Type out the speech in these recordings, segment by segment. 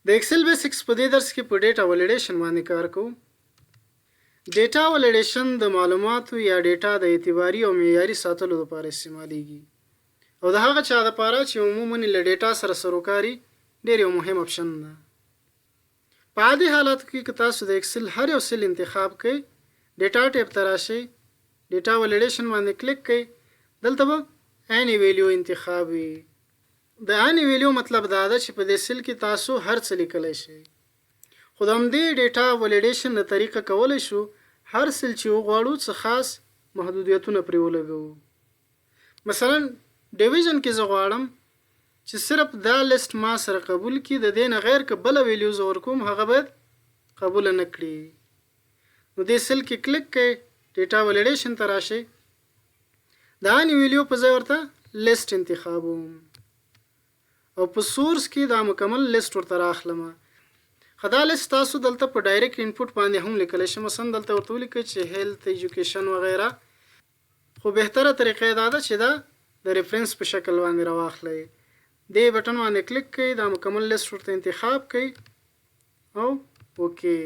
د ایکسل بیسکس په دې درس کې په ډیټا ولیډیشن باندې کار کوو. ډیټا ولیډیشن د معلوماتو یا ډیټا د اعتباري او معیاري ساتلو لپاره استعمالیږي او د هغه چا لپاره چې عموماً له ډیټا سره سروکاري ډېر یو مهم اپشن ده. په عادي حالاتو کې که تاسو د ایکسل هر یو سیل انتخاب کړئ، ډیټا ټیب ته راشئ، ډیټا ولیډیشن باندې کلیک کړئ، دلته به any ویلیو انتخاب وي. د any ویلیو مطلب دا ده چې په دې سیل کې تاسو هر څه لیکلی شئ. خو د همدې ډیټا ولیډیشن د طریقه کولی شو هر سیل چې وغواړو څه خاص محدودیتونه پرې ولګوو. مثلا ډیویژن کې زه غواړم چې صرف دا لیست ما سره قبول کړي، د دې نه غیر که بله ویلیو زه ورکوم هغه باید قبوله نه کړي. نو دې سیل کې کلیک کړئ، ډیټا ولیډیشن ته راشئ، د any ویلیو په ځای ورته لیست انتخابوم او په سورس کې دا مکمل لیست ورته راخلم. خو دا لیست تاسو دلته په ډایرکټ انپوټ باندې هم لیکلی شئ. مثلا دلته ورته ولیکئ چې هیلث، ایجوکیشن وغیره، خو بهتره طریقه دا ده چې دا د ریفرنس په شکل باندې راواخلئ. دې بټن باندې کلیک کړئ، دا مکمل لیست ورته انتخاب کړئ او اوکې.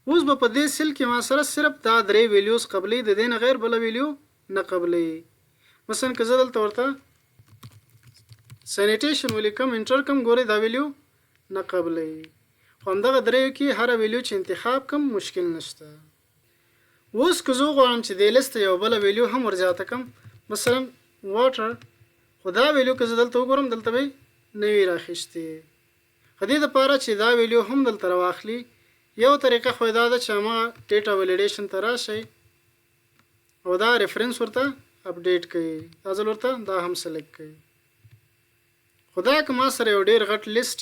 اوس به په دې سیل کې ما سره صرف دا 3 ویلیوز قبلې، د دې نه غیر بله ویلیو نه قبلې. مثلا که زه دلته ورته سینیټیشن ولیکم، انټر کم، ګورئ دا ویلیو نه قبلې. خو همدغه 3 کې هره ویلیو چې انتخاب کم مشکل نشته. اوس که زه غواړم چې دې لیست یو بله ویلیو هم ورزیاته کم، مثلا واټر، خو دا ویلیو که زه دلته وګورم دلته به نه وي راخیستې. خو دې دپاره چې دا ویلیو هم دلته راواخلي، یو طریقه خو دا ده چې هماغه ډیټا ولیډیشن ته راشئ او دا ریفرنس ورته اپډیټ کړئ. دا ځل ورته دا هم سلیکټ کړئ. خو دا که ما سره یو ډېر غټ لیست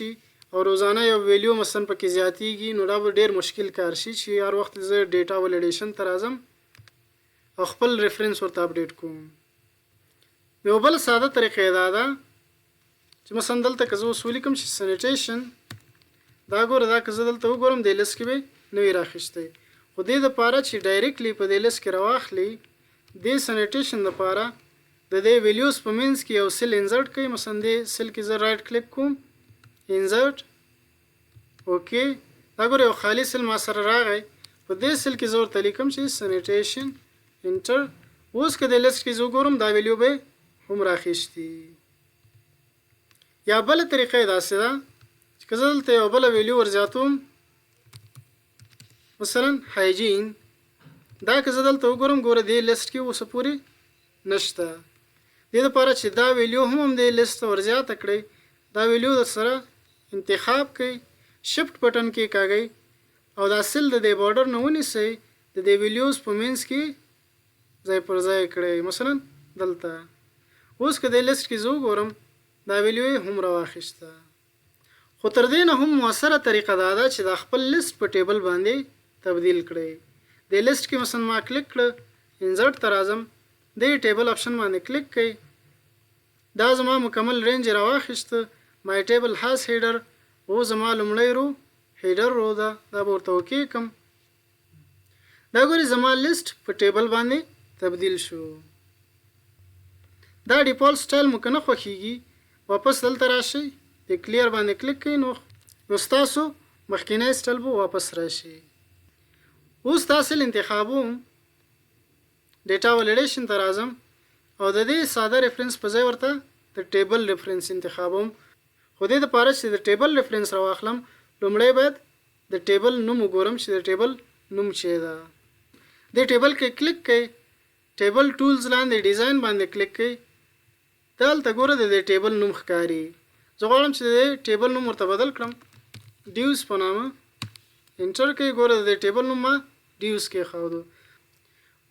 او روزانه یو ویلیو مثلا پکې زیاتیږي، نو دا به ډېر مشکل کار شي چې هر وخت زه ډیټا ولیډیشن ته راځم او خپل ریفرنس ورته اپډیټ کوم. یو بل ساده طریقه دا ده چې مثلا دلته که زه اوس ولیکم چې سینیټیشن، دا ګوره، دا که زه دلته وګورم دې لیست کې به نه وي راخیستی. خو دې دپاره چې ډایرکټلی په دې لیست کې راواخلي، دې سینیټیشن دپاره د دې ویلیوز په منځ کې یو سیل انزرټ کوي. مثلا دې سیل کې زه رایټ کلیک کوم، انزرټ، اوکې. دا ګوره یو خالی سیل ما سره راغی. په دې سیل کې زه ورته لیکم چې سینیټیشن، انټر. اوس که دې لیست کې زه وګورم دا ویلیو به هم راخیستي. یا بله طریقه یې داسې ده چې که زه دلته یو بله ویلیو ورزیاتوم، مثلا هایجین، دا که زه دلته وګورم ګوره دې لیست کې اوسه پورې نشته. دې دپاره چې دا ویلیو هم دې لیست ته ورزیاته کړئ، دا ویلیو در سره انتخاب کړئ، شفټ بټن کې کاږئ او دا سیل د دې بارډر نه ونیسئ، د دې ویلیوز په منځ کې ځای پر ځای کړئ. مثلا دلته اوس که دې لیست کې زه وګورم دا ویلیو یې هم راواخیسته. خو تر دې نه هم مؤثره طریقه دا ده چې دا خپل لیست په ټیبل باندې تبدیل کړئ. د لیست کې مثلا ما کلیک کړه، انزرټ ته راځم، دې ټیبل اپشن باندې کلیک کړئ، دا زما مکمل رینج راواخیسته. مای ټیبل هاز هیډر، او زما لومړی رو هیډر رو ده، دا به ورته اوکې کم. دا ګورئ زما لیست په ټیبل باندې تبدیل شو. دا ډیفالت سټایل مو که نه خوښیږي، واپس دلته راشئ، د کلیر باندې کلیک کړئ، نو ستاسو مخکینی سټایل به واپس راشي. اوس دا سیل انتخابوم، ډیټا ولیډیشن ته راځم او د دې ساده ریفرنس په ځای ورته د ټیبل ریفرنس انتخابوم. خو دې دپاره چې د ټیبل ریفرنس راواخلم، لومړی باید د ټیبل نوم وګورم چې د ټیبل نوم چې ده. دې ټیبل کې کلیک کړئ، ټیبل ټولز لاندې ډیزاین باندې کلیک کړئ، دلته ګوره د دې ټیبل نوم ښکاري. زه غواړم چې د ټیبل نوم ورته بدل کړم، ډیوز په نامه، انټر کړئ، ګوره د دې ټیبل نوم ما ډیوز کېښودو.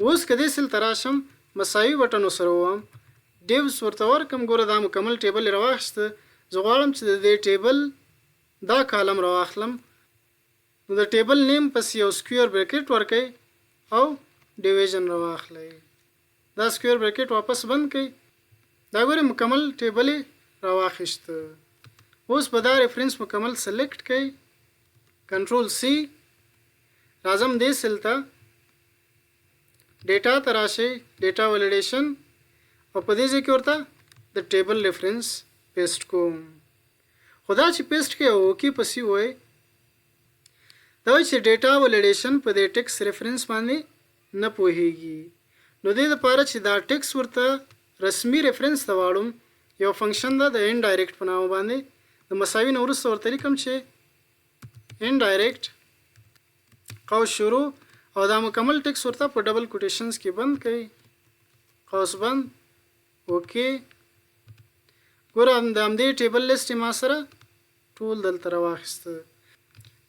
اوس که دې سیل ته راشم، مساوي بټن ورسره ووهم، ډیوز ورته ورکړم، ګوره دا مکمل ټیبل یې راواخیسته. زه غواړم چې د دې ټیبل دا کالم راواخلم، نو د ټیبل نیم پسې یو سکویر بریکټ ورکئ او ډیویژن راواخلئ. دا سکویر بریکټ واپس بند کړئ، دا ګورئ مکمل ټیبل یې راواخیسته. اوس به دا ریفرنس مکمل سلیکټ کړئ، کنټرول سی، راځم دې سیل ته، ډیټا ته راشئ، ډیټا ولیډیشن، او په دې ځای کې ورته د ټیبل ریفرنس پیسټ کوم. خدا چې پیسټ کې او اوکی پسې وای دا وایي چې ډیټا ولیډیشن په دې ټیکس ریفرنس باندې نه پوهیږي. نو دې لپاره چې دا ټیکس ورته رسمي ریفرنس ته واړم یو فنکشن ده د انډایرکټ په نامه باندې د مساوي نه وروسته ورته لیکم چې انډایرکټ قوس شروع او دا مکمل ټیکس ورته په ډبل کوټیشنز کې بند کړئ قوس بند اوکې. ګوره د همدې ټیبل لیست ما سره ټول دلته راواخیسته.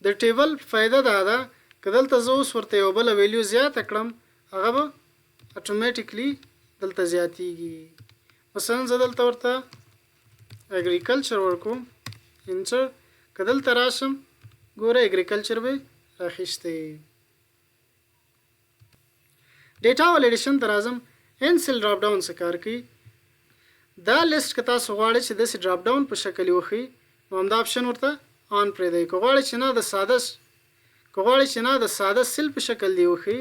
د ټیبل فایده دا ده که دلته زه اوس ورته یو بله ویلیو زیاته کړم هغه به اتومیټیکلی دلته زیاتیږي. مثلا زه دلته ورته اګریکلچر ورکوم انټر که دلته راشم ګوره اګریکلچر به راخیستی. ډیټا ولیډیشن ته راځم ان سیل ډراپ ډاون څه کار کوي. دا لیست که تاسو غواړئ چې داسې ډراپ ډاون په شکل وښي نو همدا آپشن ورته آن پرېږدئ. که غواړئ چې نه د ساده سیل په شکل دی وښي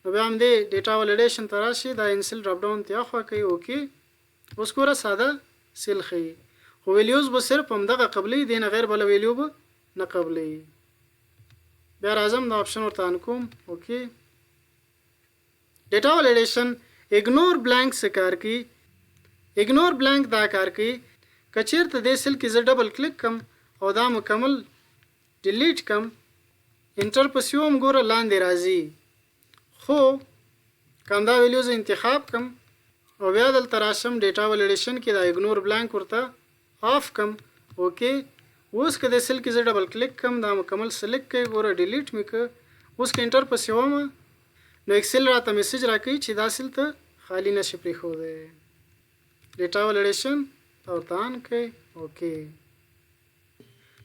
نو بیا همدې ډیټا ولیډیشن ته راشي دا ان سیل ډراپ ډاون ته اخوا کوي اوکې. اوس ګوره ساده سیل ښیي خو ویلیوز به صرف همدغه قبلي دې نه غیر بله ویلیو به نه قبلي. بیا راځم دا آپشن ورته آن کوم اوکې. ډیټا ولیډیشن اګنور بلانک څه کار کوي. اګنور بلانک دا کار کوي که چیرته دې سیل کې زه ډبل کلیک کم او دا مکمل ډیلیټ کم انټر پسې وم ګوره لاندې راځي خو که همدا ویلیو زه انتخاب کم او بیا دلته راشم ډیټا ولیډیشن کې دا اګنور بلانک ورته آف کم اوکې. اوس که دې سیل کې زه ډبل کلیک کم دا مکمل سلیکټ کوي ګوره ډیلیټ مې که اوس که انټر پسې وم نو ایکسل راته میسج راکوي چې دا سیل ته خالی نشي پرېښودی. ډیټا ولیډیشن ورته آن کوي اوکې.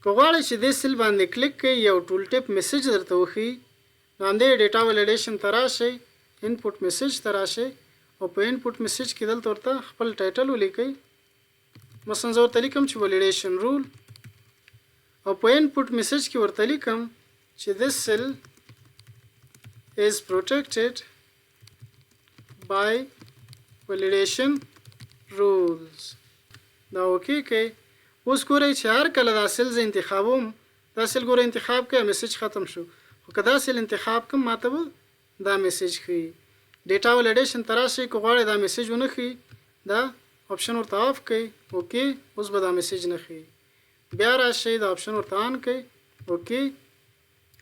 که غواړئ چې دې سیل باندې کلیک کوئ یو ټول ټیپ میسج درته وښي نو همدې ډیټا ولیډیشن ته راشئ انپوټ میسج ته راشئ او په انپوټ میسج کې دلته ورته خپل ټایټل ولیکئ. مثلا زه ورته لیکم چې ولیډیشن رول او په انپوټ میسج کې ورته لیکم چې this cell is protected by validation rules. دا اوکې کوي. اوس ګورئ چې هر کله دا سیل زه انتخابوم دا سیل ګوره انتخاب کوي میسج ختم شو خو که دا سیل انتخاب کم ماته به دا میسج ښیي. ډیټا ولیډیشن ته راشئ که غواړئ دا میسج ونه ښیي دا آپشن ورته آف کوئ اوکې. اوس به دا میسج نه ښیي. بیا راشئ دا آپشن ورته آن کوئ اوکې.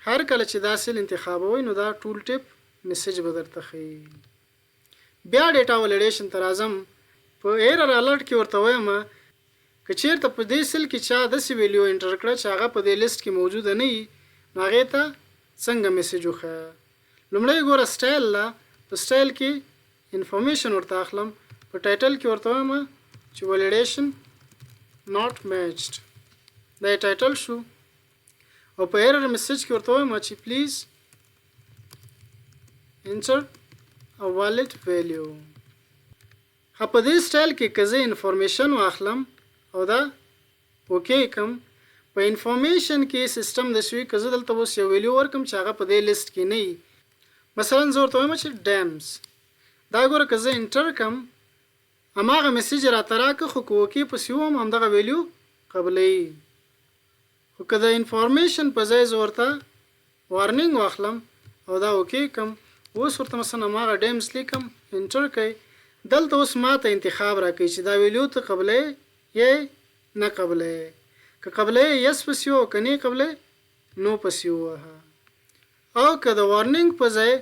هر کله چې دا سیل انتخابوئ نو دا ټول ټیپ میسج به درته ښیي. بیا ډیټا ولیډیشن ته راځم په ایرر الرټ کې ورته وایم که چیرته په دې سیل کې چا داسې ویلیو انټر کړه چې هغه په دې لیست کې موجوده نه وي نو هغې ته څنګه میسج وښیه. لومړی ګوره سټایل ده په سټایل کې انفارمیشن ورته اخلم په ټایټل کې ورته وایم چې ولیډیشن ناٹ میچډ دا یې ټایټل شو او په ایرر میسج کې ورته وایم چې پلیز انټر ا والید ویلیو. په دې سټایل کې که زه انفارمیشن واخلم او دا اوکې کم په انفارمیشن کې سیستم د شوي که زه دلته اوس یو ویلیو ورکم چې هغه په دې لیست کې نه وي مثلا زه ورته وایم چې ډیمز دا ګوره که زه انټر کم هماغه میسج راته راکړه خو که اوکې پسې وم همدغه ویلیو قبلوي. خو که د انفارمیشن په ځای زه ورته وارنینګ واخلم او دا اوکې کم اوس ورته مثلا هماغه ډیمز لیکم انټر کوي دلته اوس ماته انتخاب راکوي چې دا ویلیو ته قبلوي یا نه قبلوي. که قبلوي یس پسې و که نه قبلوي نو پسې ووهه. او که د وارنینګ په ځای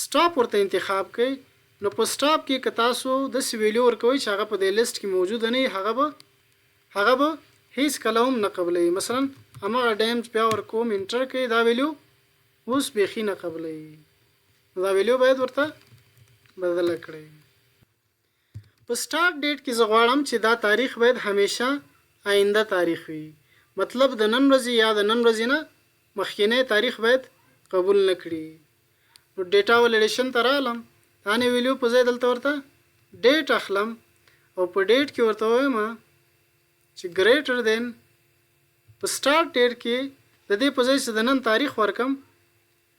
سټاپ ورته انتخاب کوي نو په سټاپ کې که تاسو داسې ویلیو ورکوئ چې هغه په دې لیست کې موجوده نه وي هغه به هیڅ کله هم نه قبلوي. مثلا هماغه ډیمز بیا ورکوم انټر کوي دا ویلیو اوس بیخي نه قبلوي دا ویلیو باید ورته بدله کړئ. په سٹارټ ډیټ کې زه غواړم چې دا تاریخ باید همیشه آینده تاریخ وي مطلب د نن ورځې یا د نن ورځې نه مخکینی تاریخ باید قبول نه کړي. نو ډیټا ولیډیشن ته رالم دا نه ویلیو په ځای دلته ورته ډیټ اخلم او په ډیټ کې ورته وایم چې ګریټر دین په سٹارټ ډیټ کې د دې په ځای چې د نن تاریخ ورکم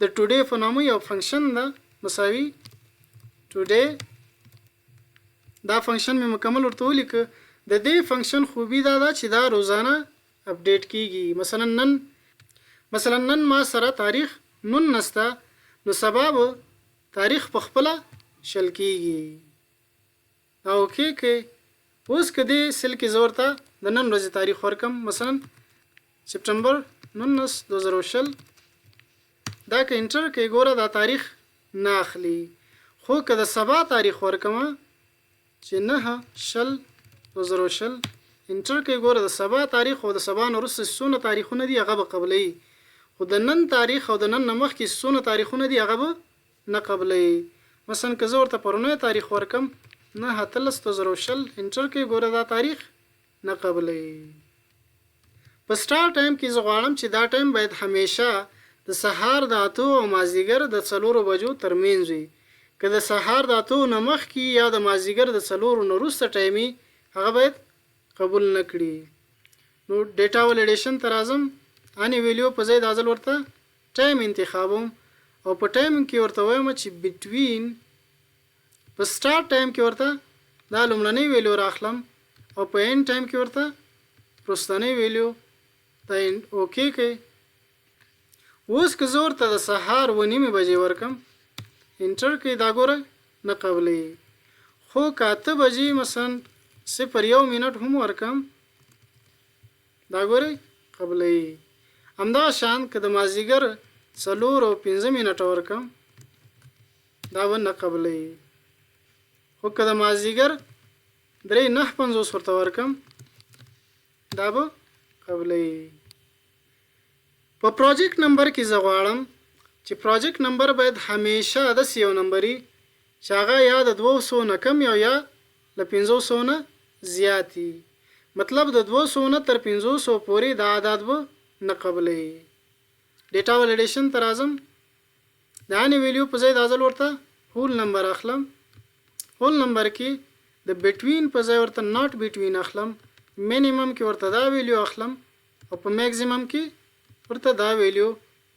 د ټوډے په نامه یو فنکشن ده مساوي ټوډے دا فنکشن مې مکمل ورته ولیکه. د دې فنکشن خوبي دا ده چې دا روزانه اپډیټ کیږي. مثلا نن ما سره تاریخ 19 نو سبا به تاریخ په خپل شل کیږي. او کې اوس کدی سل کې زورته د نن ورځې تاریخ ورکم مثلا سپټمبر 19 2020 دا که انټر کې ګوره دا تاریخ نه اخلي. خو که د سبا تاریخ ورکم چې 9/2020 انټر کې ګوره د سبا تاریخ او د سبا نه وروسته څونه تاریخونه دي هغه به قبلوي. خو د نن تاریخ او د نن نه مخکې څونه تاریخونه دي هغه به نه قبلوي. مثلا که زه ورته پرونی تاریخ ورکم 9/2020 انټر کې ګوره دا تاریخ نه قبلوي. په سټار ټایم کې زه غواړم چې دا ټایم باید همیشه د سهار د 8 او مازدیګر د 4 بجو ترمنځ وي. که د سهار د 8 نه مخکې یا د مازدیګر د 4 نه وروسته ټایمي هغه باید قبول نه کړي. نو ډیټا ولیډیشن ته راځم. اني ویلیو په ځای د ځل ورته ټایم انتخابوم او په ټایم کې ورته وایم چې بټوین په سٹارټ ټایم کې ورته دا لومړنی ویلیو راخلم او په end ټایم کې ورته پرستانی ویلیو دا اوکې کوي. اوس که زه ورته د سهار 9:30 بجې ورکم انټر کې دا ګوره نه قبلوي. خو که 8 بجې مثلا 0:01 منټ هم ورکم دا ګوره قبلوي. همدغه شان که د مازدیګر 4 او 15 منټه ورکم دا به نه قبلوي. خو که د مازدیګر 3:49 ورته ورکم دا به قبلوي. په پروجیکټ نمبر کې زه غواړم چې پروجیکټ نمبر باید همیشه داسې یو نمبري چې هغه یا د 200 نه کم یا له 500 نه زیات وي. مطلب د 200 نه تر 500 پورې دا عدد به نه قبلوي. ډیټا ولیډیشن ته راځم. د اني ویلیو په ځای د ځل ورته هول نمبر اخلم. هول نمبر کې د بټوین په ځای ورته ناٹ بټوین اخلم. مینیمم کې ورته دا ویلیو اخلم او په میکسیمم کې ورته دا ویلیو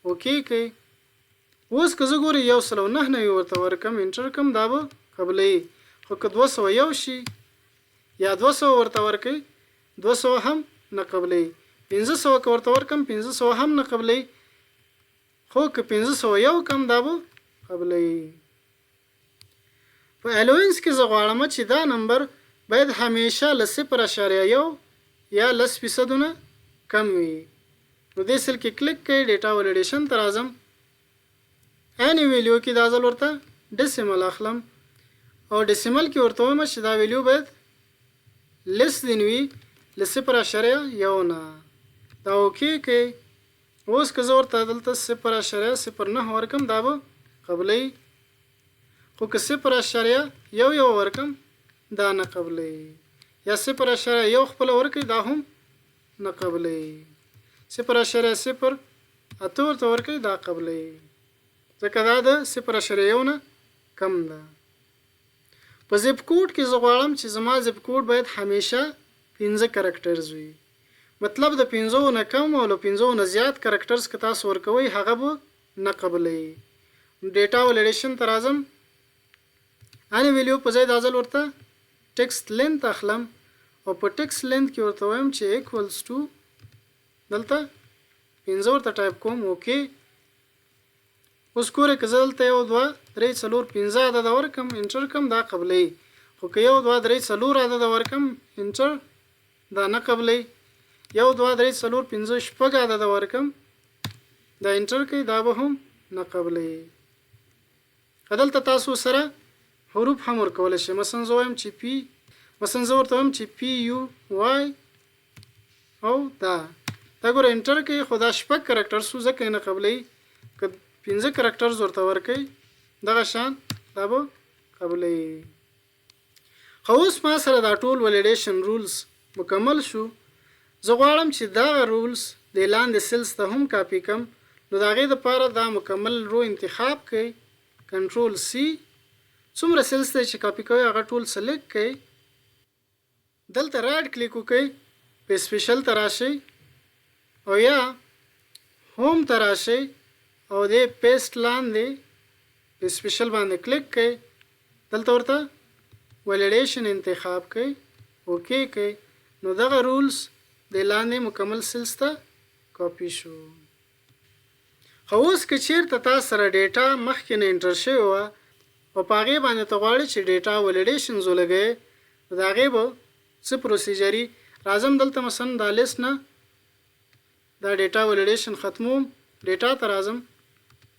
اوکې کوي. اوس که زه ګورې 109 ورته ورکم انټر کم دا به قبلوي. خو که 201 شي یا 200 ورته ورکوي 200 هم نه قبلوي. 500 که ورته ورکم 500 هم نه قبلوي. خو که 501 کم دا به قبلوي. په الوینس کې زه غواړم چې دا نمبر باید همیشه له 0.1 یا 10% کم وي. نو دې سل کې کلیک کړئ. ډیټا ولیډیشن ته راځم. اني ویلیو کې دا ځل ورته ډیسیمل اخلم او ډیسیمل کې ورته وایم چې دا ویلیو باید لیس دین وي له 0.1 نه. دا اوکې کوي. اوس که زه ورته دلته 0.09 ورکم دا به قبلوي. خو که 0.1 ورکم دا نه قبلوي. یا 0.1 خپل ورکوي دا هم نه قبلوي. 0.08 ورته ورکوي دا قبلوي. ځکه دا د 0.1 نه کم ده. په زیپ کوډ کې زه غواړم چې زما زیپ کوډ باید همیشه 15 کرکټرز وي. مطلب د 15 نه کم او له 15 نه زیات کرکټرز که تاسو ورکوي هغه به نه قبلوي. ډیټا ولیډیشن ته راځم. اني ویلیو په ځای د ځل ورته ټیکسټ لینث اخلم او په ټیکسټ لینث کې ورته وایم چې ایکوالز ټو دلته 15 ورته ټایپ کوم. اوکې. اوس ګورئ که زه دلته 1 2 3 4 5 عدد ورکم انټر کم دا قبلوي. خو که 1 2 3 4 عدد ورکم انټر دا نه قبلوي. 1 2 3 4 5 6 عدد ورکم دا انټر کوي دا به هم نه قبلوي. دلته تاسو سره حروف هم ورکولی شئ. مثلا زه وایم چې پی مثلا زه ورته وایم چې پی یو وای او دا ګوره انټر کوي. خو دا 6 کرکټرز ځکه نه قبلوي. که 15 کرکټرز ورته ورکوي دغه شان دا به قبلوي. خو اوس ما سره دا ټول ولیډیشن رولز مکمل شو. زه غواړم چې دا رولز د لاندې سیلز ته هم کاپی کم. نو د هغې دپاره دا مکمل رو انتخاب کړئ. کنټرول سی. څومره سیلز ته چې کاپی کوئ هغه ټول سلیکټ کړئ. دلته رایټ کلیک وکړئ. په سپیشل ته راشئ او یا هوم ته راشئ او د پیسټ لاندې په سپیشل باندې کلیک کړئ. دلته ورته ولیډیشن انتخاب کړئ. اوکې کړئ. نو دغه رولز د لاندې مکمل سیلز ته کاپی شو. خو اوس که چیرته تاسو سره ډیټا مخکې نه انټر شوې وه او په هغې باندې ته غواړئ چې ډیټا ولیډیشنز ولګوئ نو د هغې به څه پروسیجري راځم دلته مثلا دا لیست نه دا ډیټا ولیډیشن ختموم ډیټا ته راځم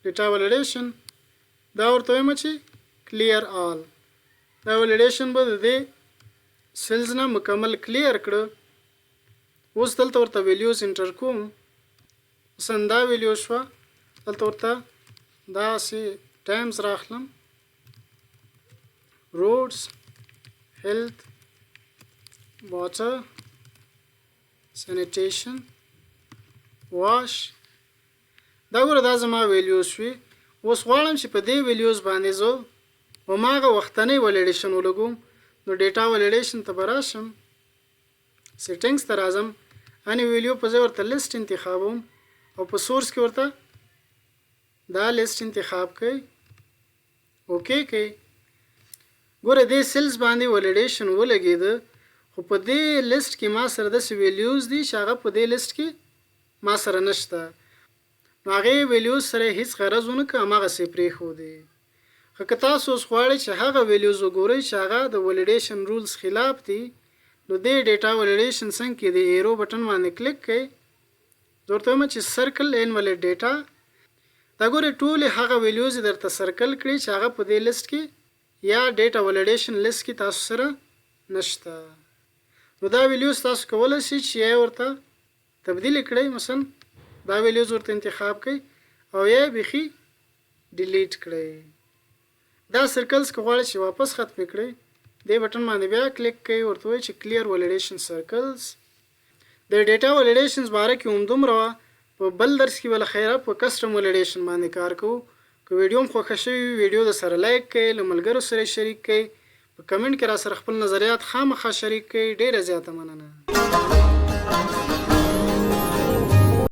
ډیټا ولیډیشن دا ورته وایم چې کلیر آل دا ولیډیشن به د دې سیلز نه مکمل کلیر کړه. اوس دلته ورته ویلیوز انټر کوم مثلا دا ویلیو شوه دلته ورته داسې ټایمز راخلم roads health water sanitation wash دا ګوره دا زما ویلیوز شوي. اوس غواړم چې په دې ویلیوز باندې زه هماغه وختنۍ ولیډیشن ولګوم نو ډیټا ولیډیشن ته به راشم سیټینګز ته راځم اني ویلیو په ځای ورته لیست انتخابوم او په سورس کې ورته دا لیست انتخاب کړئ اوکې کړئ. ګوره دې سیلز باندې ولیډیشن ولګېده خو په دې لیست کې ما سره داسې ویلیوز دي چې هغه په دې لیست کې ما سره نشته نو هغې ویلیوز سره هیڅ غرض ونه کړه هماغسې پرېښودې. خو که تاسو اوس غواړئ چې هغه ویلیوز وګورئ چې هغه د ولیډیشن رولز خلاف دي نو دې ډیټا ولیډیشن څنګ کې د ایرو بټن باندې کلیک کړئ زه ورته وایم چې سرکل انولیډ ډیټا دا ګورئ ټولې هغه ویلیوز یې درته سرکل کړي چې هغه په دې لیست کې یا ډیټا ولیډیشن لیست کې تاسو سره نشته. نو دا ویلیوز تاسو کولی شئ چې یا ورته تبدیل کړئ مثلا دا ویلیوز ورته انتخاب کړئ او یا بیخي ډیلیټ کړئ. دا سرکلز که غواړئ چې واپس ختم کړئ دې بټن باندې بیا کلیک کړئ ورته وایي چې کلیر ولیډیشن سرکلز. د ډیټا ولیډیشنز باره کې همدومره وه په بل درس کې بله خیره په کسټم ولیډیشن باندې کار کوو. که ویډیو هم خوښه شوي وي ویډیو د سره لایک کړئ له ملګرو سره شریک کړئ په کمنټ کې را سره خپل نظریات خامخا شریک کړئ. ډیره زیاته مننه.